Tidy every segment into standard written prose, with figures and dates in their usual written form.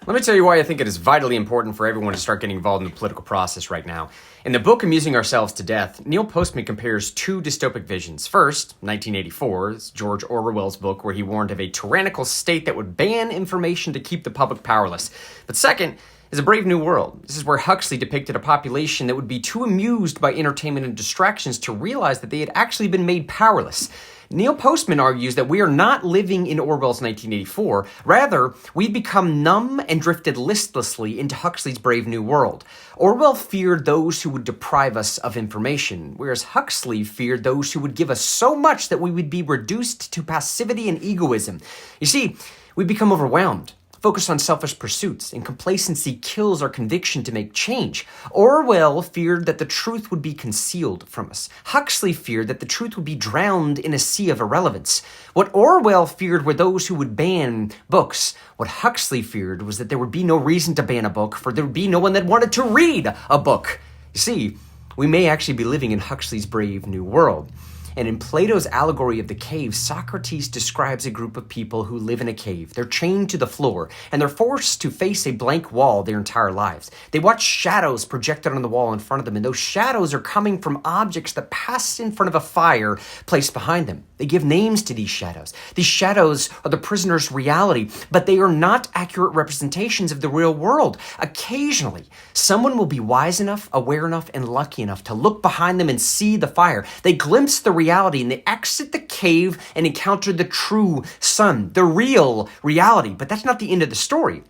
Let me tell you why I think it is vitally important for everyone to start getting involved in the political process right now. In the book Amusing Ourselves to Death, Neil Postman compares two dystopic visions. First, 1984, is George Orwell's book where he warned of a tyrannical state that would ban information to keep the public powerless. But second is A Brave New World. This is where Huxley depicted a population that would be too amused by entertainment and distractions to realize that they had actually been made powerless. Neil Postman argues that we are not living in Orwell's 1984. Rather, we've become numb and drifted listlessly into Huxley's Brave New World. Orwell feared those who would deprive us of information, whereas Huxley feared those who would give us so much that we would be reduced to passivity and egoism. You see, we become overwhelmed, focused on selfish pursuits, and complacency kills our conviction to make change. Orwell feared that the truth would be concealed from us. Huxley feared that the truth would be drowned in a sea of irrelevance. What Orwell feared were those who would ban books. What Huxley feared was that there would be no reason to ban a book, for there would be no one that wanted to read a book. You see, we may actually be living in Huxley's Brave New World. And in Plato's allegory of the cave, Socrates describes a group of people who live in a cave. They're chained to the floor, and they're forced to face a blank wall their entire lives. They watch shadows projected on the wall in front of them, and those shadows are coming from objects that pass in front of a fire placed behind them. They give names to these shadows. These shadows are the prisoner's reality, but they are not accurate representations of the real world. Occasionally, someone will be wise enough, aware enough, and lucky enough to look behind them and see the fire. They glimpse the reality, and they exit the cave and encounter the true sun, the real reality. But that's not the end of the story.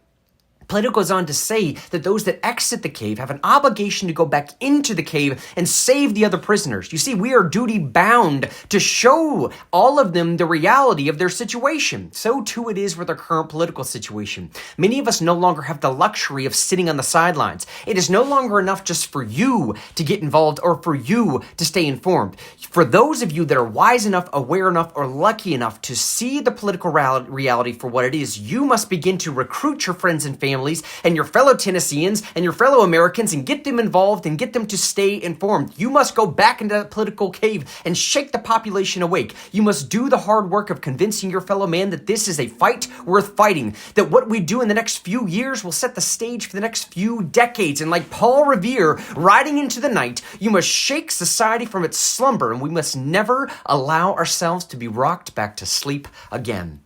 Plato goes on to say that those that exit the cave have an obligation to go back into the cave and save the other prisoners. You see, we are duty bound to show all of them the reality of their situation. So too it is with our current political situation. Many of us no longer have the luxury of sitting on the sidelines. It is no longer enough just for you to get involved or for you to stay informed. For those of you that are wise enough, aware enough, or lucky enough to see the political reality for what it is, you must begin to recruit your friends and family and your fellow Tennesseans and your fellow Americans and get them involved and get them to stay informed. You must go back into that political cave and shake the population awake. You must do the hard work of convincing your fellow man that this is a fight worth fighting, that what we do in the next few years will set the stage for the next few decades. And like Paul Revere riding into the night, you must shake society from its slumber, and we must never allow ourselves to be rocked back to sleep again.